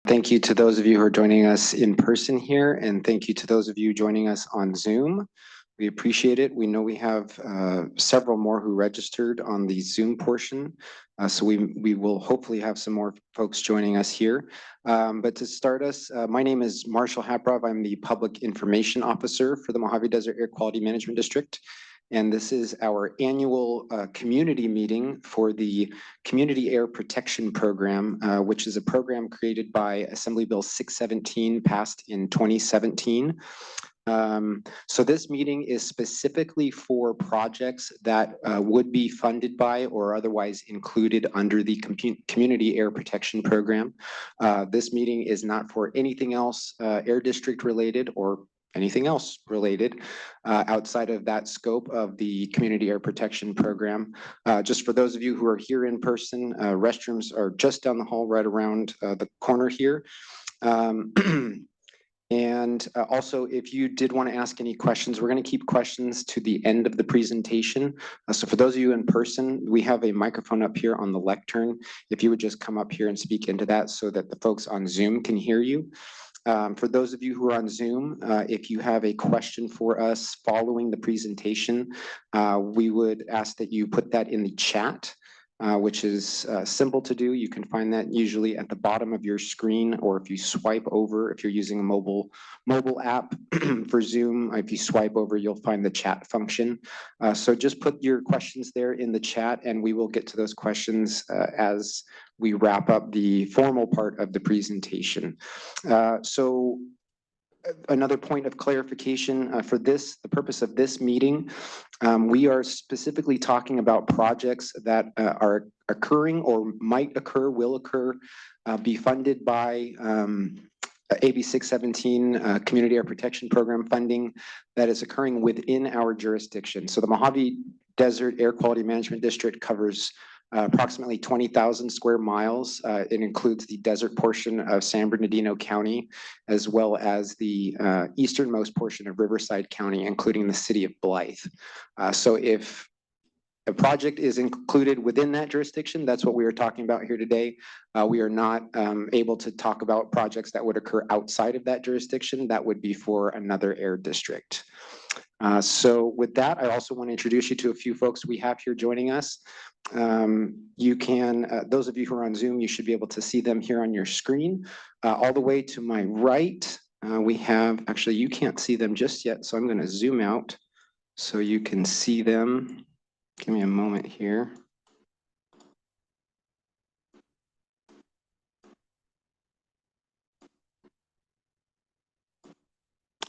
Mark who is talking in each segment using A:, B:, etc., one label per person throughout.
A: Thank you to those of you who are joining us in person here, and thank you to those of you joining us on Zoom. We appreciate it. We know we have several more who registered on the Zoom portion, so we will hopefully have some more folks joining us here. But to start us, my name is Marshall Haprov. I'm the Public Information Officer for the Mojave Desert Air Quality Management District. And this is our annual community meeting for the Community Air Protection Program, which is a program created by Assembly Bill 617, passed in 2017. So this meeting is specifically for projects that would be funded by or otherwise included under the Community Air Protection Program. This meeting is not for anything else Air District related or anything else related outside of that scope of the Community Air Protection Program. Just for those of you who are here in person, restrooms are just down the hall right around the corner here. And also, if you did want to ask any questions, we're going to keep questions to the end of the presentation. So for those of you in person, we have a microphone up here on the lectern. If you would just come up here and speak into that so that the folks on Zoom can hear you. For those of you who are on Zoom, if you have a question for us following the presentation, we would ask that you put that in the chat, which is simple to do. You can find that usually at the bottom of your screen, or if you swipe over, if you're using a mobile app for Zoom, if you swipe over, you'll find the chat function. So just put your questions there in the chat, and we will get to those questions as we wrap up the formal part of the presentation. So another point of clarification for this, the purpose of this meeting, we are specifically talking about projects that are occurring or might occur, will occur, be funded by AB617 Community Air Protection Program funding that is occurring within our jurisdiction. So the Mojave Desert Air Quality Management District covers approximately 20,000 square miles. It includes the desert portion of San Bernardino County, as well as the easternmost portion of Riverside County, including the city of Blythe. So if a project is included within that jurisdiction, that's what we are talking about here today. We are not able to talk about projects that would occur outside of that jurisdiction. That would be for another air district. So with that, I also want to introduce you to a few folks we have here joining us. You can, those of you who are on Zoom, you should be able to see them here on your screen. All the way to my right, we have, actually you can't see them just yet, so I'm going to zoom out so you can see them. Give me a moment here.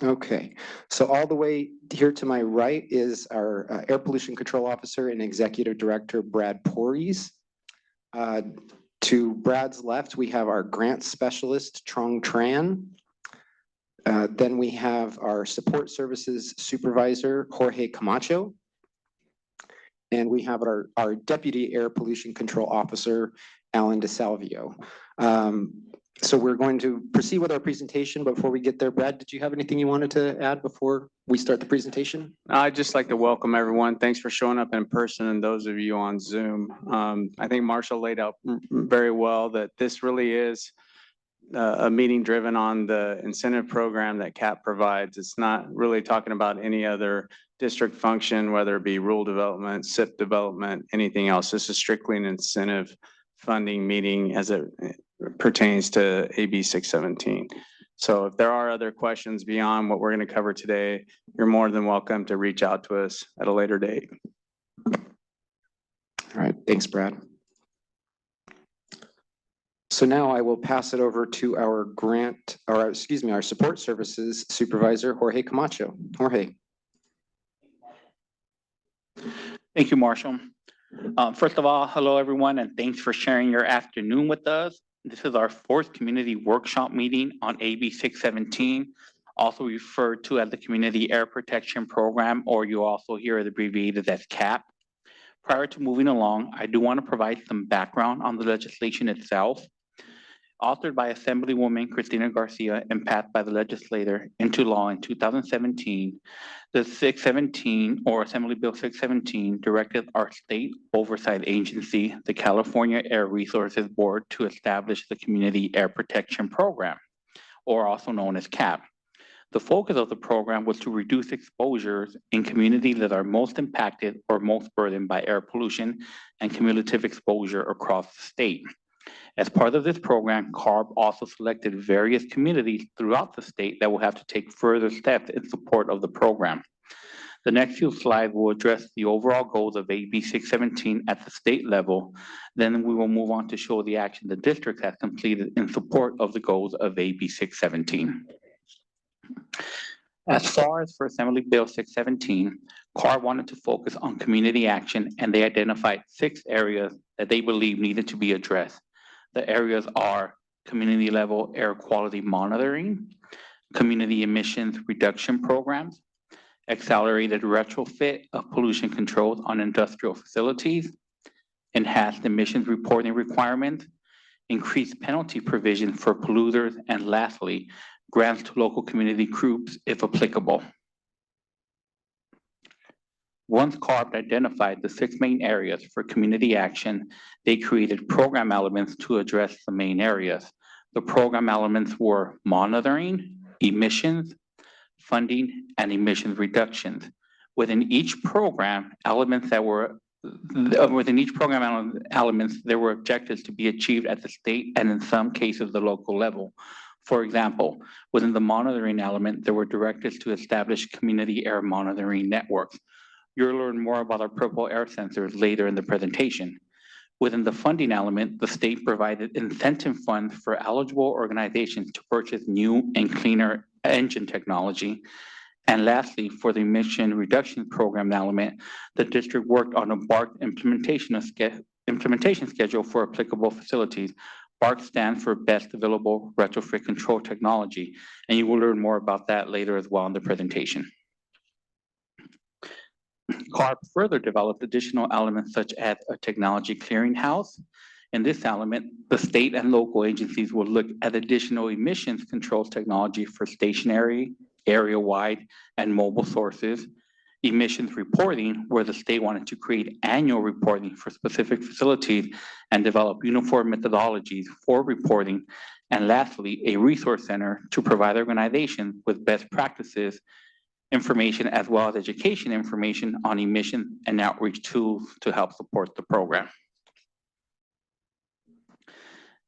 A: Okay, so all the way here to my right is our Air Pollution Control Officer and Executive Director, Brad Porres. To Brad's left, we have our Grant Specialist, Trong Tran. Then we have our Support Services Supervisor, Jorge Camacho. And we have our Deputy Air Pollution Control Officer, Alan DeSalvio. So we're going to proceed with our presentation. Before we get there, Brad, did you have anything you wanted to add before we start the presentation?
B: I'd just like to welcome everyone. Thanks for showing up in person and those of you on Zoom. I think Marshall laid out very well that this really is a meeting driven on the incentive program that CAP provides. It's not really talking about any other district function, whether it be rural development, SIP development, anything else. This is strictly an incentive funding meeting as it pertains to AB 617. So if there are other questions beyond what we're going to cover today, you're more than welcome to reach out to us at a later date.
A: All right, thanks, Brad. So now I will pass it over to our our Support Services Supervisor, Jorge Camacho. Jorge.
C: Thank you, Marshall. First of all, hello everyone, and thanks for sharing your afternoon with us. This is our fourth community workshop meeting on AB 617, also referred to as the Community Air Protection Program, or you also hear it abbreviated as CAP. Prior to moving along, I do want to provide some background on the legislation itself. Authored by Assemblywoman Cristina Garcia and passed by the legislature into law in 2017, the 617 or Assembly Bill 617 directed our state oversight agency, the California Air Resources Board, to establish the Community Air Protection Program, or also known as CAP. The focus of the program was to reduce exposures in communities that are most impacted or most burdened by air pollution and cumulative exposure across the state. As part of this program, CARB also selected various communities throughout the state that will have to take further steps in support of the program. The next few slides will address the overall goals of AB 617 at the state level. Then we will move on to show the action the district has completed in support of the goals of AB 617. As far as for Assembly Bill 617, CARB wanted to focus on community action, and they identified 6 areas that they believe needed to be addressed. The areas are community level air quality monitoring, community emissions reduction programs, accelerated retrofit of pollution controls on industrial facilities, enhanced emissions reporting requirements, increased penalty provision for polluters, and lastly, grants to local community groups if applicable. Once CARB identified the 6 main areas for community action, they created program elements to address the main areas. The program elements were monitoring, emissions, funding, and emissions reductions. Within each program, elements, there were objectives to be achieved at the state and in some cases the local level. For example, within the monitoring element, there were directives to establish community air monitoring networks. You'll learn more about our purple air sensors later in the presentation. Within the funding element, the state provided incentive funds for eligible organizations to purchase new and cleaner engine technology. And lastly, for the emission reduction program element, the district worked on a BARC implementation schedule for applicable facilities. BARC stands for Best Available Retrofit Control Technology, and you will learn more about that later as well in the presentation. CARB further developed additional elements such as a technology clearinghouse. In this element, the state and local agencies will look at additional emissions control technology for stationary, area-wide, and mobile sources. Emissions reporting, where the state wanted to create annual reporting for specific facilities and develop uniform methodologies for reporting. And lastly, a resource center to provide organizations with best practices information as well as education information on emission and outreach tools to help support the program.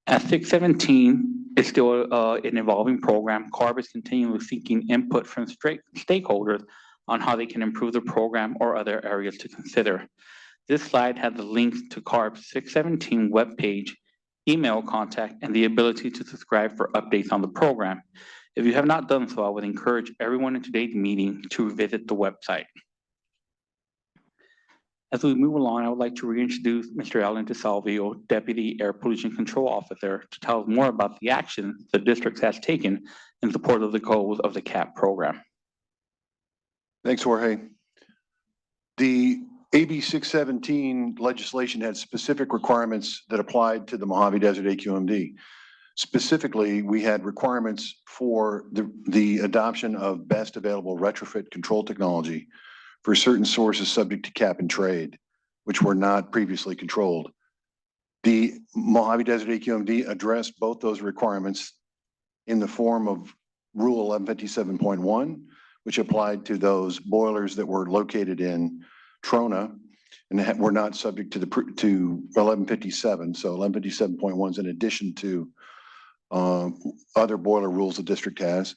C: As 617 is still an evolving program, CARB is continually seeking input from stakeholders on how they can improve the program or other areas to consider. This slide has the links to CARB's 617 webpage, email contact, and the ability to subscribe for updates on the program. If you have not done so, I would encourage everyone in today's meeting to visit the website. As we move along, I would like to reintroduce Mr. Alan DeSalvio, Deputy Air Pollution Control Officer, to tell us more about the action the district has taken in support of the goals of the CAP program.
D: Thanks, Jorge. The AB 617 legislation had specific requirements that applied to the Mojave Desert AQMD. Specifically, we had requirements for the adoption of best available retrofit control technology for certain sources subject to cap and trade, which were not previously controlled. The Mojave Desert AQMD addressed both those requirements in the form of Rule 1157.1, which applied to those boilers that were located in Trona and were not subject to 1157. So 1157.1 is in addition to other boiler rules the district has,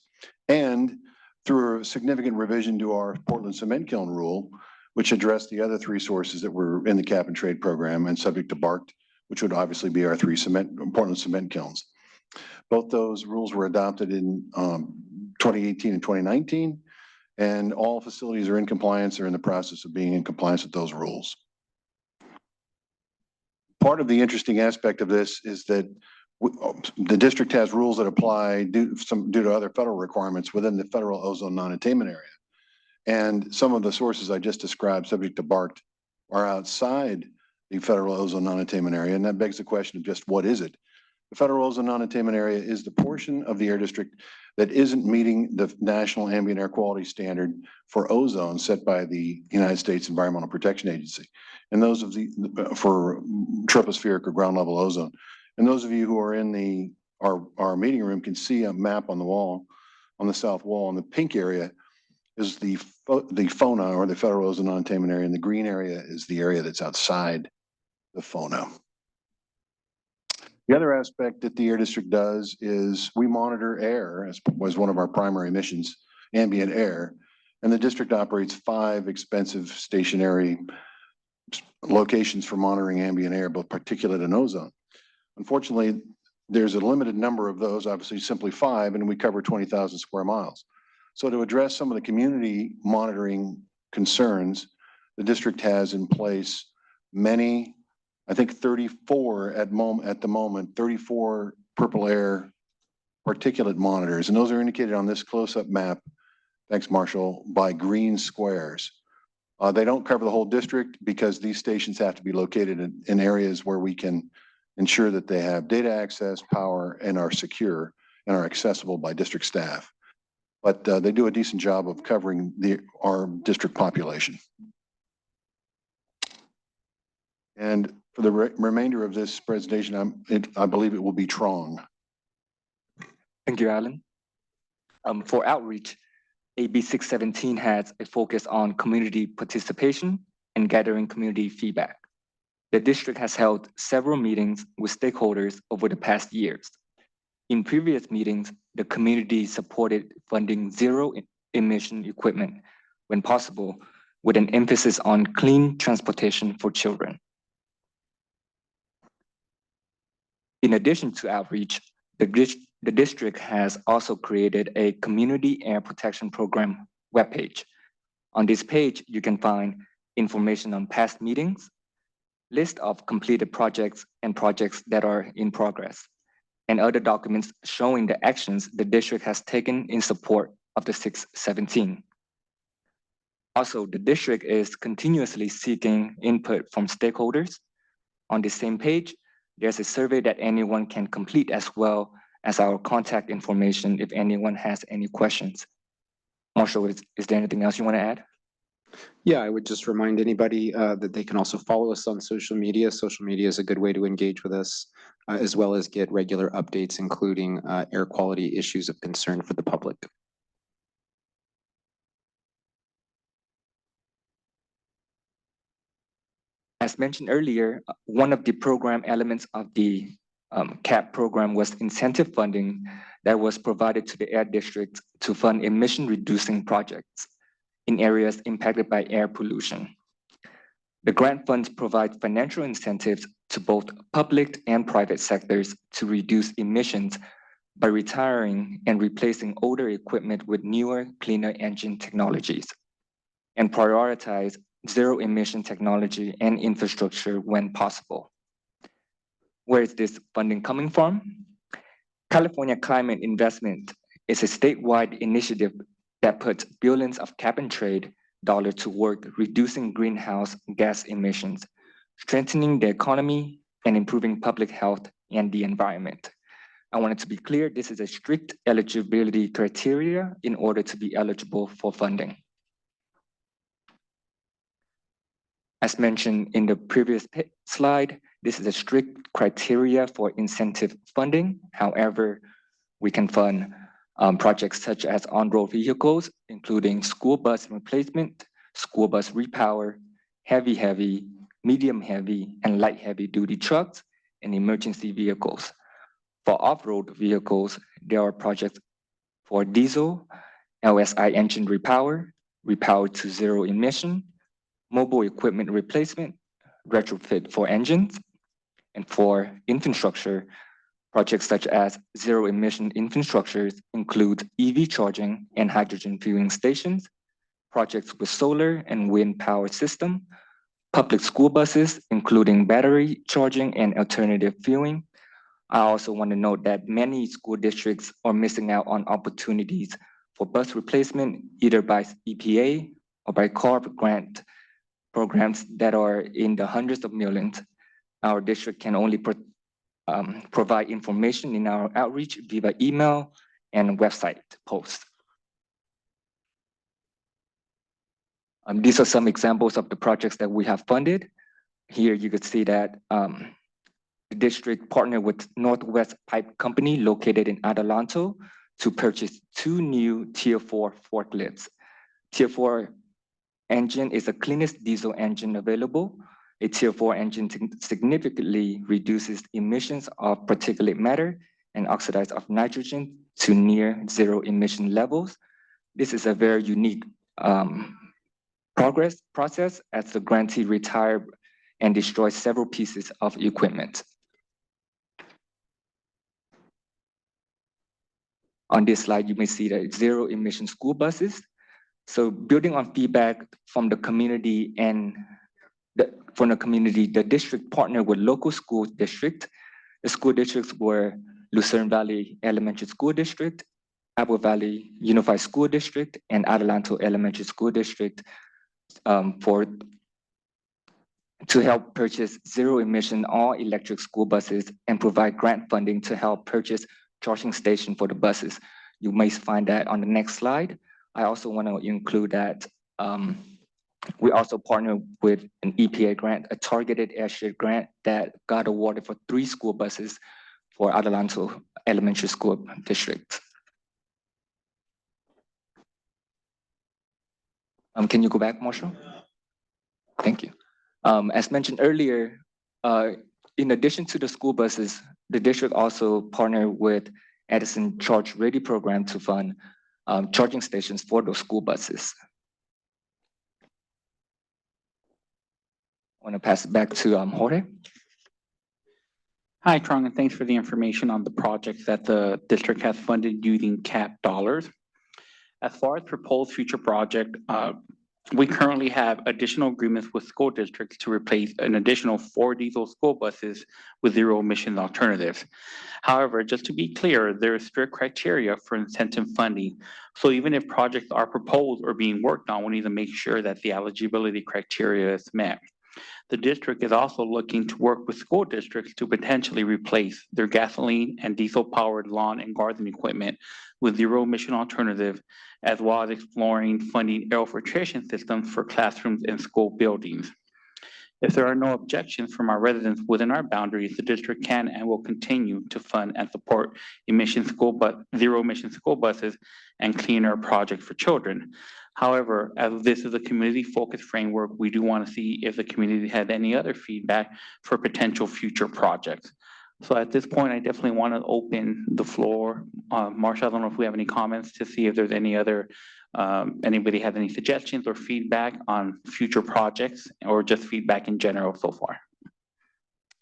D: and through a significant revision to our Portland cement kiln rule, which addressed the other 3 sources that were in the cap and trade program and subject to BARC, which would obviously be our 3 Portland cement kilns. Both those rules were adopted in 2018 and 2019, and all facilities are in compliance or in the process of being in compliance with those rules. Part of the interesting aspect of this is that the district has rules that apply due to other federal requirements within the federal ozone non-attainment area. And some of the sources I just described subject to BARC are outside the federal ozone non-attainment area. And that begs the question of just what is it? The federal ozone non-attainment area is the portion of the air district that isn't meeting the national ambient air quality standard for ozone set by the United States Environmental Protection Agency. And those of for tropospheric or ground level ozone. And those of you who are in our meeting room can see a map on the wall, on the south wall, and the pink area is the FONA, or the federal ozone non-attainment area, and the green area is the area that's outside the FONA. The other aspect that the air district does is we monitor air, as was one of our primary missions, ambient air, and the district operates 5 expensive stationary locations for monitoring ambient air, both particulate and ozone. Unfortunately, there's a limited number of those, obviously simply 5, and we cover 20,000 square miles. So to address some of the community monitoring concerns, the district has in place many, I think 34 at the moment, 34 purple air particulate monitors. And those are indicated on this close-up map, thanks Marshall, by green squares. They don't cover the whole district because these stations have to be located in areas where we can ensure that they have data access, power, and are secure and are accessible by district staff. But they do a decent job of covering our district population. And for the remainder of this presentation, I believe it will be Trong.
E: Thank you, Alan. For outreach, AB617 has a focus on community participation and gathering community feedback. The district has held several meetings with stakeholders over the past years. In previous meetings, the community supported funding zero-emission equipment when possible, with an emphasis on clean transportation for children. In addition to outreach, the district has also created a community air protection program webpage. On this page, you can find information on past meetings, list of completed projects and projects that are in progress, and other documents showing the actions the district has taken in support of the 617. Also, the district is continuously seeking input from stakeholders. On the same page, there's a survey that anyone can complete, as well as our contact information if anyone has any questions. Marshall, is there anything else you want to add?
A: Yeah, I would just remind anybody that they can also follow us on social media. Social media is a good way to engage with us, as well as get regular updates, including air quality issues of concern for the public.
E: As mentioned earlier, one of the program elements of the CAP program was incentive funding that was provided to the air district to fund emission reducing projects in areas impacted by air pollution. The grant funds provide financial incentives to both public and private sectors to reduce emissions by retiring and replacing older equipment with newer, cleaner engine technologies, and prioritize zero-emission technology and infrastructure when possible. Where is this funding coming from? California Climate Investment is a statewide initiative that puts billions of cap-and-trade dollars to work reducing greenhouse gas emissions, strengthening the economy, and improving public health and the environment. I want it to be clear, this is a strict eligibility criteria in order to be eligible for funding. As mentioned in the previous slide, this is a strict criteria for incentive funding. However, we can fund projects such as on-road vehicles, including school bus replacement, school bus repower, heavy, medium-heavy, and light heavy-duty trucks, and emergency vehicles. For off-road vehicles, there are projects for diesel, LSI engine repower to zero emission, mobile equipment replacement, retrofit for engines, and for infrastructure, projects such as zero-emission infrastructures include EV charging and hydrogen fueling stations, projects with solar and wind power system, public school buses, including battery charging and alternative fueling. I also want to note that many school districts are missing out on opportunities for bus replacement, either by EPA or by CARB grant programs that are in the hundreds of millions. Our district can only provide information in our outreach via email and website posts. These are some examples of the projects that we have funded. Here you could see that the district partnered with Northwest Pipe Company located in Adelanto to purchase 2 new Tier 4 forklifts. Tier 4 engine is the cleanest diesel engine available. A Tier 4 engine significantly reduces emissions of particulate matter and oxides of nitrogen to near zero emission levels. This is a very unique process as the grantee retired and destroyed several pieces of equipment. On this slide, you may see that zero emission school buses. So building on feedback from the community the district partnered with local school districts. The school districts were Lucerne Valley Elementary School District, Apple Valley Unified School District, and Adelanto Elementary School District to help purchase zero emission all electric school buses and provide grant funding to help purchase charging station for the buses. You may find that on the next slide. I also want to include that we also partnered with an EPA grant, a targeted airshed grant that got awarded for 3 school buses for Adelanto Elementary School District. Can you go back, Marshall? Thank you. As mentioned earlier, in addition to the school buses, the district also partnered with Edison Charge Ready program to fund charging stations for those school buses. I want to pass it back to Jorge.
C: Hi, Trong, and thanks for the information on the projects that the district has funded using CAP dollars. As far as proposed future project, we currently have additional agreements with school districts to replace an additional 4 diesel school buses with zero emission alternatives. However, just to be clear, there is strict criteria for incentive funding. So even if projects are proposed or being worked on, we need to make sure that the eligibility criteria is met. The district is also looking to work with school districts to potentially replace their gasoline and diesel powered lawn and garden equipment with zero emission alternative, as well as exploring funding air filtration systems for classrooms and school buildings. If there are no objections from our residents within our boundaries, the district can and will continue to fund and support zero emission school buses and clean air projects for children. However, as this is a community focused framework, we do want to see if the community had any other feedback for potential future projects. So at this point, I definitely want to open the floor. Marsha, I don't know if we have any comments to see if there's any other, anybody has any suggestions or feedback on future projects or just feedback in general so far.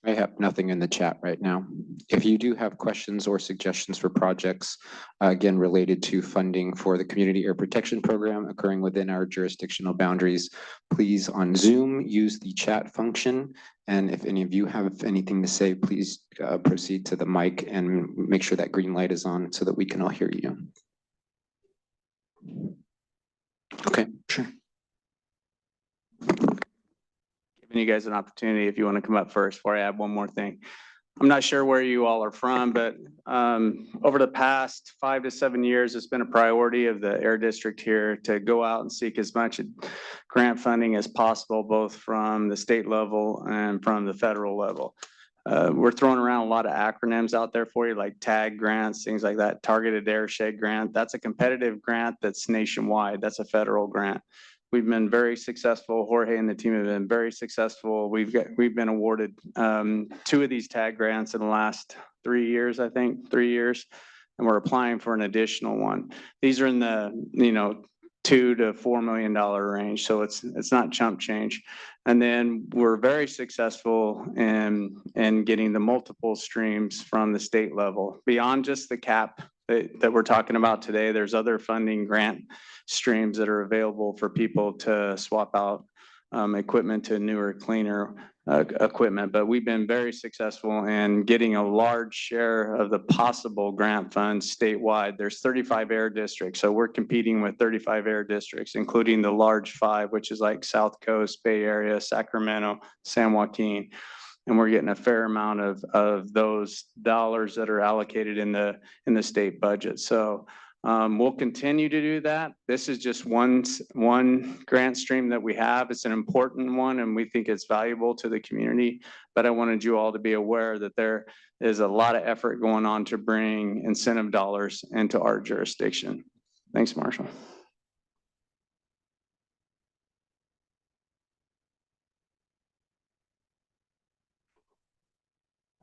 A: I have nothing in the chat right now. If you do have questions or suggestions for projects, again, related to funding for the Community Air Protection Program occurring within our jurisdictional boundaries, please on Zoom, use the chat function. And if any of you have anything to say, please proceed to the mic and make sure that green light is on so that we can all hear you. Okay, sure.
B: Giving you guys an opportunity if you want to come up first before I add one more thing. I'm not sure where you all are from, but over the past 5 to 7 years, it's been a priority of the Air District here to go out and seek as much grant funding as possible, both from the state level and from the federal level. We're throwing around a lot of acronyms out there for you, like TAG grants, things like that, Targeted Airshed Grant. That's a competitive grant that's nationwide. That's a federal grant. We've been very successful. Jorge and the team have been very successful. We've been awarded 2 of these TAG grants in the last 3 years, I think, 3 years, and we're applying for an additional one. These are in the $2 to $4 million range, so it's not chump change. And then we're very successful in getting the multiple streams from the state level beyond just the cap that we're talking about today. There's other funding grant streams that are available for people to swap out equipment to newer, cleaner equipment. But we've been very successful in getting a large share of the possible grant funds statewide. There's 35 air districts, so we're competing with 35 air districts, including the large 5, which is like South Coast, Bay Area, Sacramento, San Joaquin. and we're getting a fair amount of those dollars that are allocated in the state budget. So we'll continue to do that. This is just one grant stream that we have. It's an important one, and we think it's valuable to the community. But I wanted you all to be aware that there is a lot of effort going on to bring incentive dollars into our jurisdiction. Thanks, Marshall.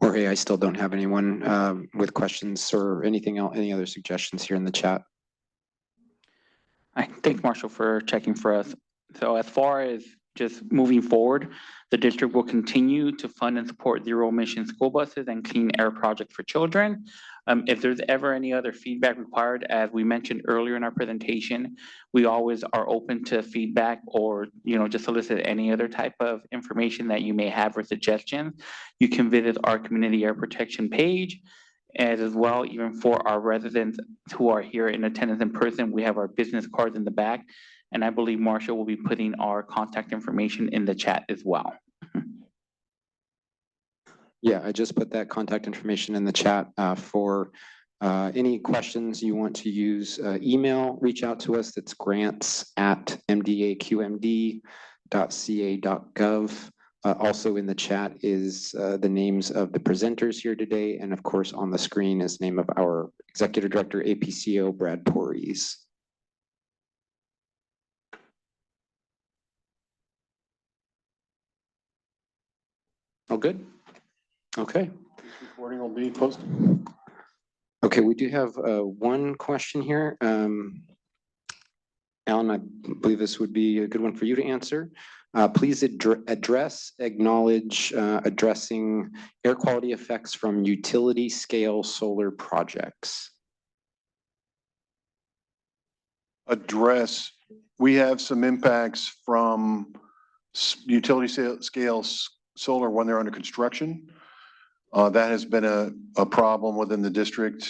A: Jorge, I still don't have anyone with questions or anything else, any other suggestions here in the chat.
C: Thanks, Marshall, for checking for us. So as far as just moving forward, the district will continue to fund and support zero emission school buses and clean air projects for children. If there's ever any other feedback required, as we mentioned earlier in our presentation, we always are open to feedback or, just solicit any other type of information that you may have or suggestions. You can visit our community air protection page. And as well, even for our residents who are here in attendance in person, we have our business cards in the back. And I believe Marshall will be putting our contact information in the chat as well.
A: Yeah, I just put that contact information in the chat for any questions you want to use. Email, reach out to us. That's grants@mdaqmd.ca.gov. Also in the chat is the names of the presenters here today. And of course, on the screen is the name of our Executive Director, APCO, Brad Porres. Oh, good. Okay.
D: Recording will be posted.
A: Okay, we do have one question here. Alan, I believe this would be a good one for you to answer. Please acknowledge addressing air quality effects from utility scale solar projects.
D: We have some impacts from utility scale solar when they're under construction. That has been a problem within the district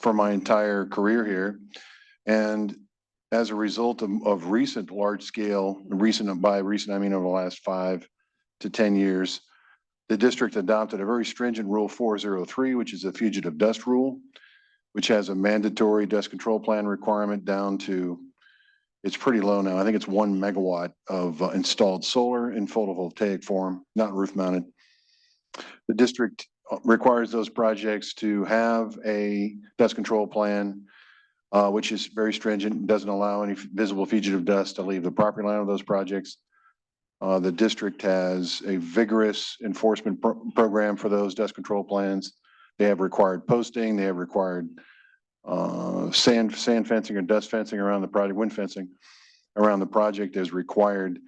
D: for my entire career here. And as a result of recent large scale, by recent, I mean over the last 5 to 10 years, the district adopted a very stringent Rule 403, which is a fugitive dust rule, which has a mandatory dust control plan requirement down to, it's pretty low now. I think it's 1 megawatt of installed solar in photovoltaic form, not roof mounted. The district requires those projects to have a dust control plan, which is very stringent, doesn't allow any visible fugitive dust to leave the property line of those projects. The district has a vigorous enforcement program for those dust control plans. They have required posting, they have required sand fencing or dust fencing around the project, wind fencing around the project is required.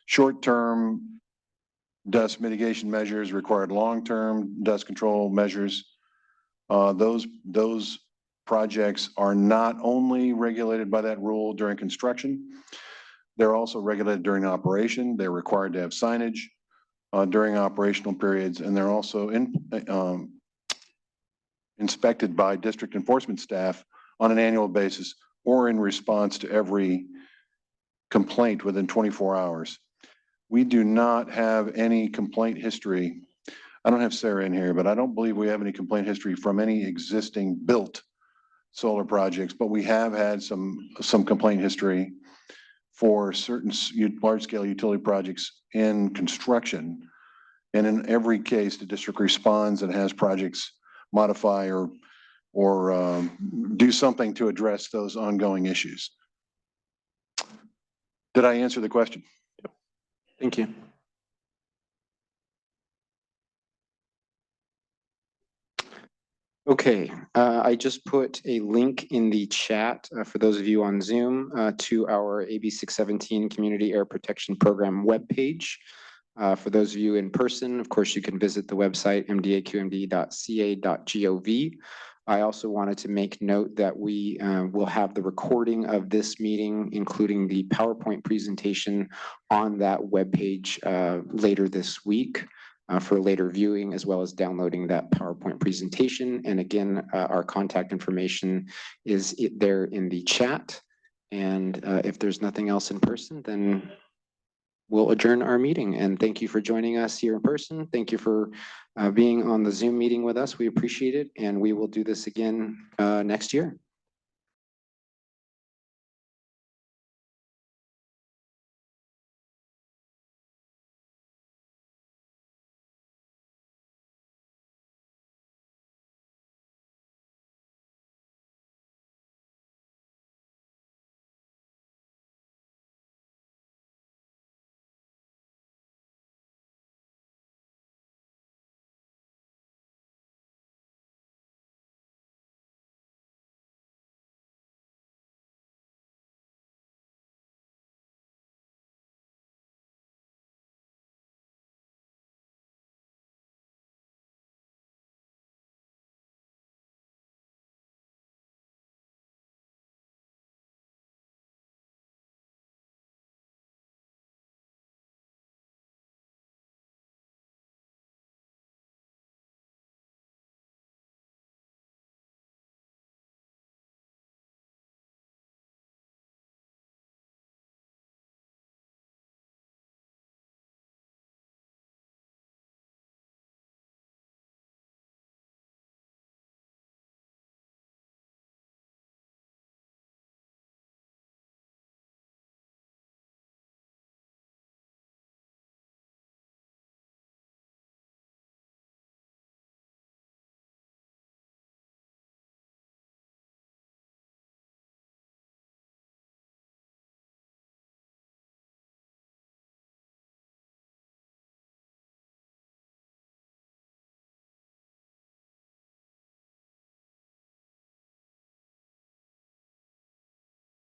D: Short-term dust mitigation measures, required long-term dust control measures. Those projects are not only regulated by that rule during construction, they're also regulated during operation. They're required to have signage during operational periods, and they're also inspected by district enforcement staff on an annual basis or in response to every complaint within 24 hours. We do not have any complaint history. I don't have Sarah in here, but I don't believe we have any complaint history from any existing built solar projects, but we have had some complaint history for certain large-scale utility projects in construction. And in every case, the district responds and has projects modify or do something to address those ongoing issues. Did I answer the question?
A: Thank you. Okay, I just put a link in the chat for those of you on Zoom to our AB617 Community Air Protection Program webpage. For those of you in person, of course, you can visit the website mdaqmd.ca.gov. I also wanted to make note that we will have the recording of this meeting, including the PowerPoint presentation on that webpage later this week for later viewing, as well as downloading that PowerPoint presentation. And again, our contact information is there in the chat. And if there's nothing else in person, then we'll adjourn our meeting. And thank you for joining us here in person. Thank you for being on the Zoom meeting with us. We appreciate it. And we will do this again next year.